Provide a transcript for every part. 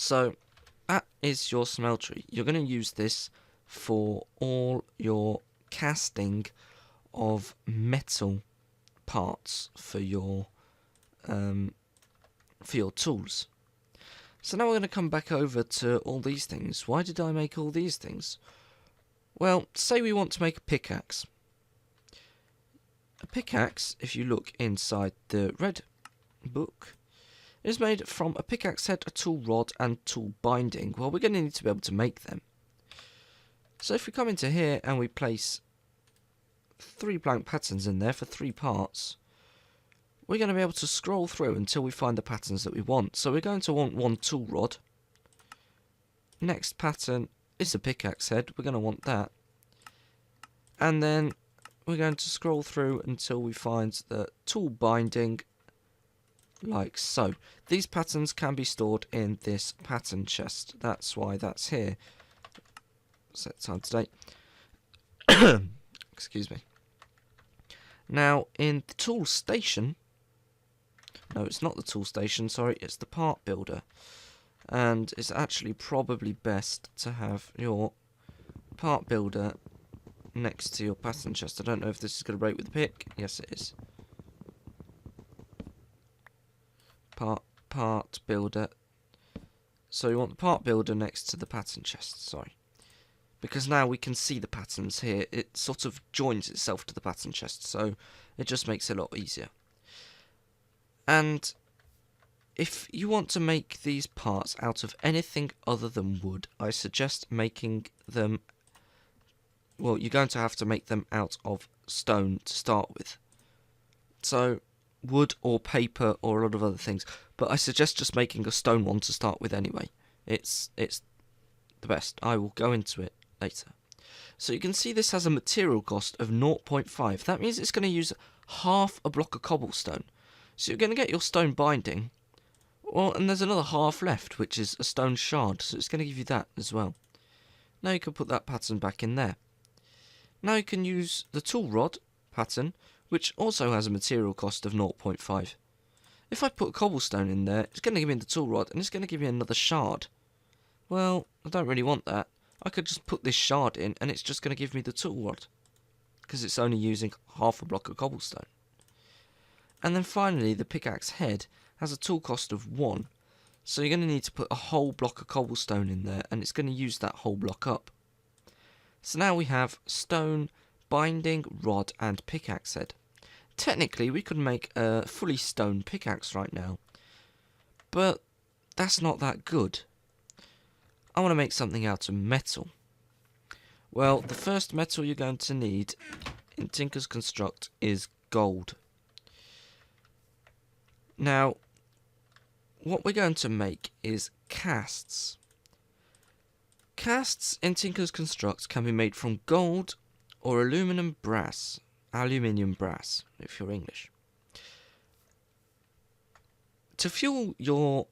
So that is your smeltery. You're going to use this for all your casting of metal parts for your tools. So now we're going to come back over to all these things. Why did I make all these things? Well, say we want to make a pickaxe. A pickaxe, if you look inside the red book, is made from a pickaxe head, a tool rod, and tool binding. Well, we're going to need to be able to make them. So if we come into here and we place 3 blank patterns in there for 3 parts, we're going to be able to scroll through until we find the patterns that we want. So we're going to want 1 tool rod. Next pattern is a pickaxe head. We're going to want that. And then we're going to scroll through until we find the tool binding, like so. These patterns can be stored in this pattern chest. That's why that's here. Set time to date. Excuse me. Now, in the tool station... No, it's not the tool station, sorry, it's the part builder. And it's actually probably best to have your part builder next to your pattern chest. I don't know if this is going to break with the pick. Yes, it is. Part builder. So you want the part builder next to the pattern chest, sorry. Because now we can see the patterns here. It sort of joins itself to the pattern chest, so it just makes it a lot easier. And if you want to make these parts out of anything other than wood, I suggest making them... Well, you're going to have to make them out of stone to start with. So, wood or paper or a lot of other things. But I suggest just making a stone one to start with anyway. It's the best. I will go into it later. So you can see this has a material cost of 0.5. That means it's going to use half a block of cobblestone. So you're going to get your stone binding. Well, and there's another half left, which is a stone shard. So it's going to give you that as well. Now you can put that pattern back in there. Now you can use the tool rod pattern, which also has a material cost of 0.5. If I put cobblestone in there, it's going to give me the tool rod, and it's going to give me another shard. Well, I don't really want that. I could just put this shard in, and it's just going to give me the tool rod, because it's only using half a block of cobblestone. And then finally, the pickaxe head has a tool cost of 1. So you're going to need to put a whole block of cobblestone in there, and it's going to use that whole block up. So now we have stone, binding, rod, and pickaxe head. Technically, we could make a fully stone pickaxe right now, but that's not that good. I want to make something out of metal. Well, the first metal you're going to need in Tinker's Construct is gold. Now, what we're going to make is casts. Casts in Tinker's Construct can be made from gold or aluminium brass, if you're English. To fuel your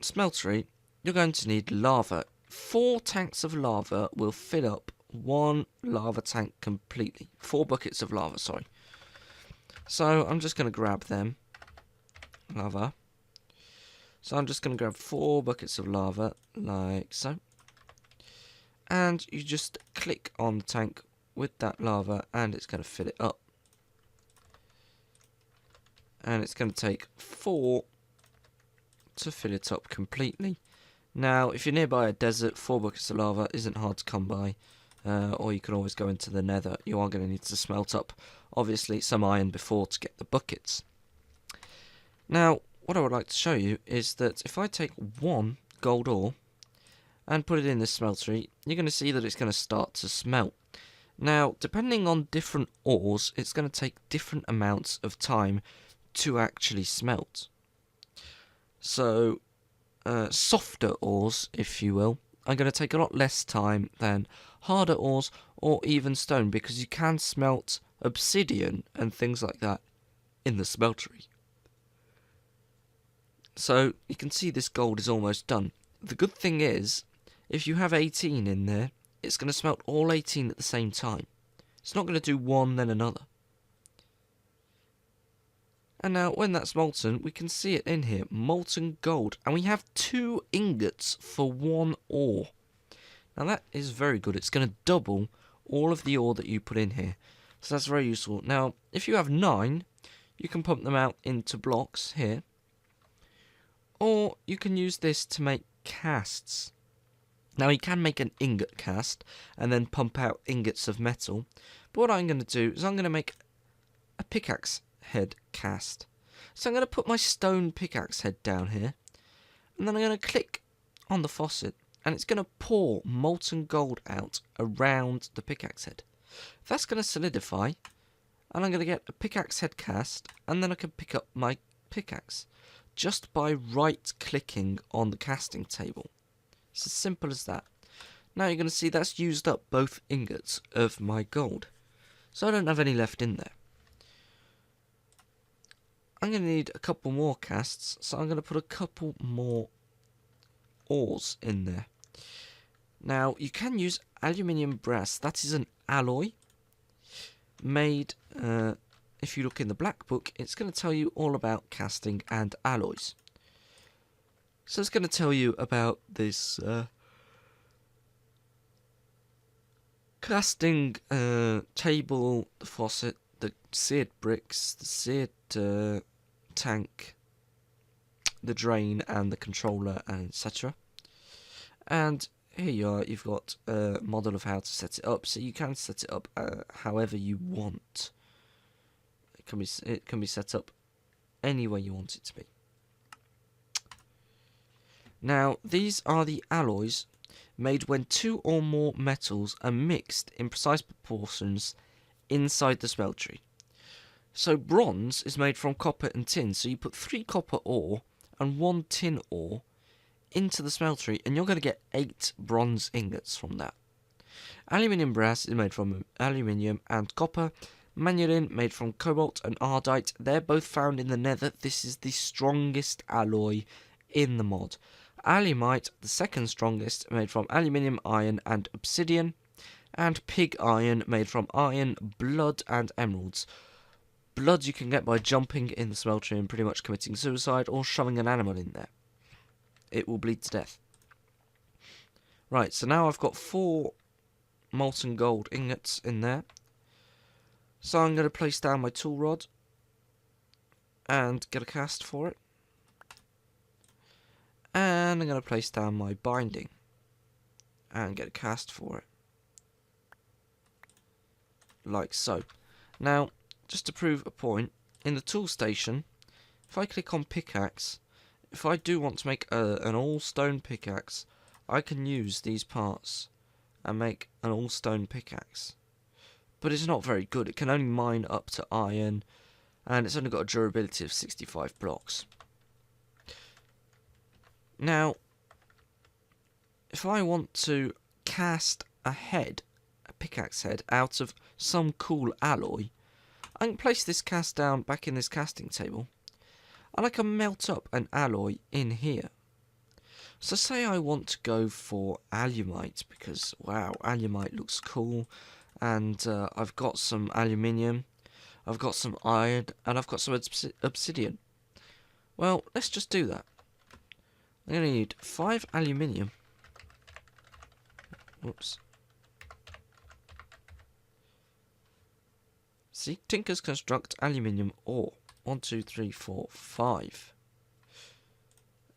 smeltery, you're going to need lava. 4 tanks of lava will fill up 1 lava tank completely. 4 buckets of lava, sorry. So I'm just going to grab them. Lava. So I'm just going to grab 4 buckets of lava, like so. And you just click on the tank with that lava, and it's going to fill it up. And it's going to take 4 to fill it up completely. Now, if you're nearby a desert, 4 buckets of lava isn't hard to come by. Or you can always go into the nether. You are going to need to smelt up, obviously, some iron before to get the buckets. Now, what I would like to show you is that if I take 1 gold ore and put it in this smeltery, you're going to see that it's going to start to smelt. Now, depending on different ores, it's going to take different amounts of time to actually smelt. So, softer ores, if you will, are going to take a lot less time than harder ores or even stone, because you can smelt obsidian and things like that in the smeltery. So you can see this gold is almost done. The good thing is, if you have 18 in there, it's going to smelt all 18 at the same time. It's not going to do one then another. And now when that's molten, we can see it in here, molten gold. And we have 2 ingots for 1 ore. Now that is very good. It's going to double all of the ore that you put in here. So that's very useful. Now, if you have 9, you can pump them out into blocks here. Or you can use this to make casts. Now you can make an ingot cast and then pump out ingots of metal. But what I'm going to do is I'm going to make a pickaxe head cast. So I'm going to put my stone pickaxe head down here. And then I'm going to click on the faucet. And it's going to pour molten gold out around the pickaxe head. That's going to solidify. And I'm going to get a pickaxe head cast. And then I can pick up my pickaxe. Just by right clicking on the casting table. It's as simple as that. Now you're going to see that's used up both ingots of my gold. So I don't have any left in there. I'm going to need a couple more casts. So I'm going to put a couple more ores in there. Now, you can use aluminium brass. That is an alloy made, if you look in the black book, it's going to tell you all about casting and alloys. So it's going to tell you about this casting table, the faucet, the seared bricks, the seared tank, the drain and the controller, and etc. And here you are, you've got a model of how to set it up, so you can set it up however you want. It can be set up any way you want it to be. Now, these are the alloys made when 2 or more metals are mixed in precise proportions inside the smeltery. So bronze is made from copper and tin, so you put 3 copper ore and 1 tin ore into the smeltery, and you're going to get 8 bronze ingots from that. Aluminium brass is made from aluminium and copper. Manulin made from cobalt and ardite. They're both found in the nether. This is the strongest alloy in the mod. Alumite, the second strongest, made from aluminium, iron and obsidian. And pig iron, made from iron, blood and emeralds. Blood you can get by jumping in the smeltery and pretty much committing suicide or shoving an animal in there. It will bleed to death. Right, so now I've got 4 molten gold ingots in there. So I'm going to place down my tool rod and get a cast for it. And I'm going to place down my binding and get a cast for it. Like so. Now, just to prove a point, in the tool station, if I click on pickaxe, if I do want to make an all stone pickaxe, I can use these parts and make an all stone pickaxe. But it's not very good. It can only mine up to iron, and it's only got a durability of 65 blocks. Now, if I want to cast a head, a pickaxe head, out of some cool alloy, I can place this cast down back in this casting table, and I can melt up an alloy in here. So say I want to go for alumite, because, wow, alumite looks cool, and I've got some aluminium, I've got some iron, and I've got some obsidian. Well, let's just do that. I'm going to need 5 aluminium. Whoops. See, tinkers construct aluminium ore. 1, 2, 3, 4, 5.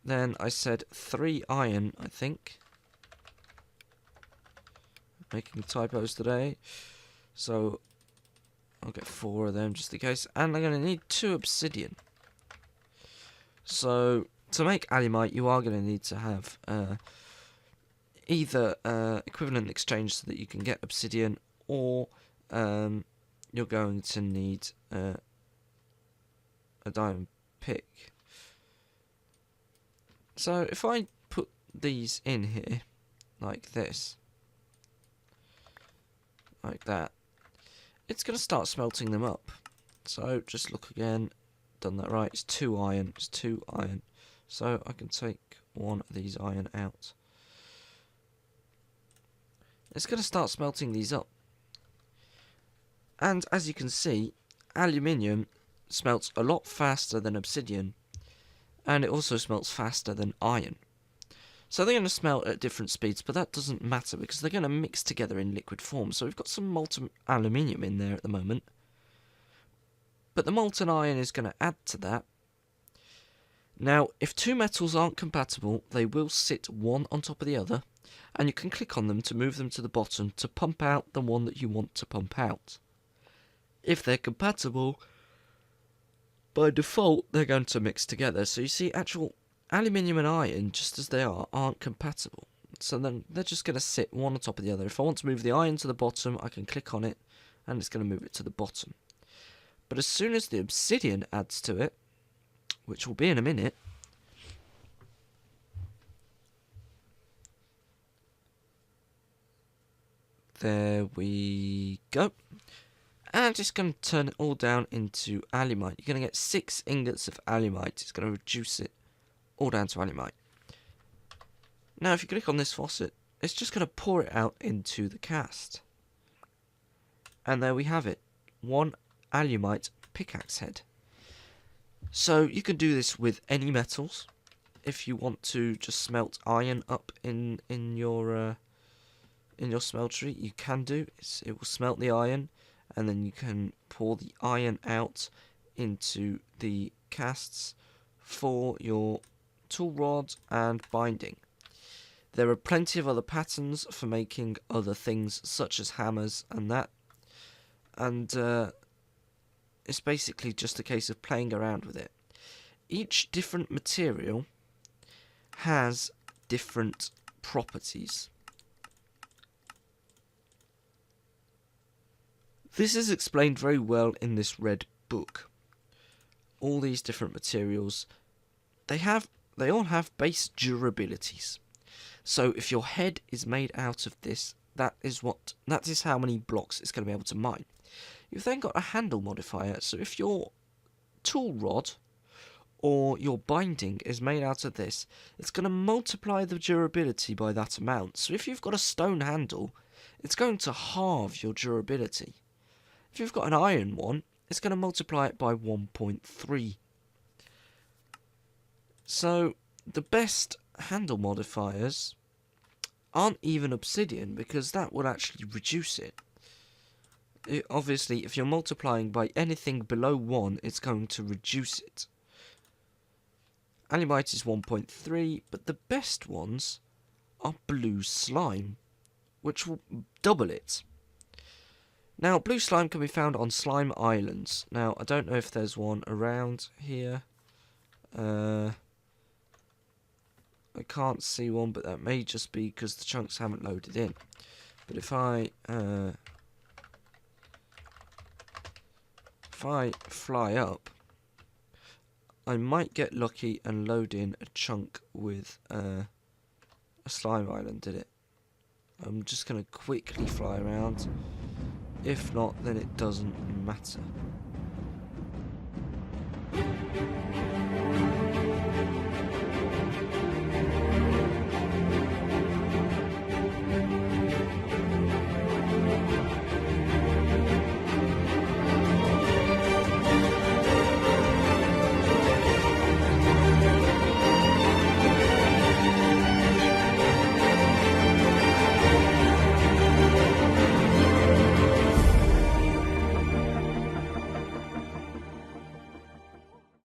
Then I said 3 iron, I think. Making typos today. So I'll get 4 of them just in case. And I'm going to need 2 obsidian. So to make alumite, you are going to need to have either equivalent exchange so that you can get obsidian, or you're going to need a diamond pick. So if I put these in here, like this, like that, it's going to start smelting them up. So just look again, done that right, it's 2 iron, it's 2 iron. So I can take 1 of these iron out. It's going to start smelting these up. And as you can see, aluminium smelts a lot faster than obsidian, and it also smelts faster than iron. So they're going to smelt at different speeds, but that doesn't matter because they're going to mix together in liquid form. So we've got some molten aluminium in there at the moment. But the molten iron is going to add to that. Now, if two metals aren't compatible, they will sit one on top of the other, and you can click on them to move them to the bottom to pump out the one that you want to pump out. If they're compatible, by default, they're going to mix together. So you see, actual aluminium and iron, just as they are, aren't compatible. So then they're just going to sit one on top of the other. If I want to move the iron to the bottom, I can click on it, and it's going to move it to the bottom. But as soon as the obsidian adds to it, which will be in a minute, there we go. And just going to turn it all down into alumite. You're going to get 6 ingots of alumite. It's going to reduce it all down to alumite. Now if you click on this faucet, it's just going to pour it out into the cast. And there we have it. 1 alumite pickaxe head. So you can do this with any metals. If you want to just smelt iron up in your smeltery, you can do. It will smelt the iron, and then you can pour the iron out into the casts for your tool rod and binding. There are plenty of other patterns for making other things such as hammers and that, and it's basically just a case of playing around with it. Each different material has different properties. This is explained very well in this red book. All these different materials, they all have base durabilities. So if your head is made out of this, that is how many blocks it's going to be able to mine. You've then got a handle modifier. So if your tool rod or your binding is made out of this, it's going to multiply the durability by that amount. So if you've got a stone handle, it's going to halve your durability. If you've got an iron one, it's going to multiply it by 1.3. So the best handle modifiers aren't even obsidian, because that would actually reduce it. Obviously, if you're multiplying by anything below 1, it's going to reduce it. Alumite is 1.3, but the best ones are blue slime, which will double it. Now, blue slime can be found on slime islands. Now, I don't know if there's one around here. I can't see one, but that may just be because the chunks haven't loaded in. But if I fly up, I might get lucky and load in a chunk with a slime island, did it? I'm just going to quickly fly around. If not, then it doesn't matter.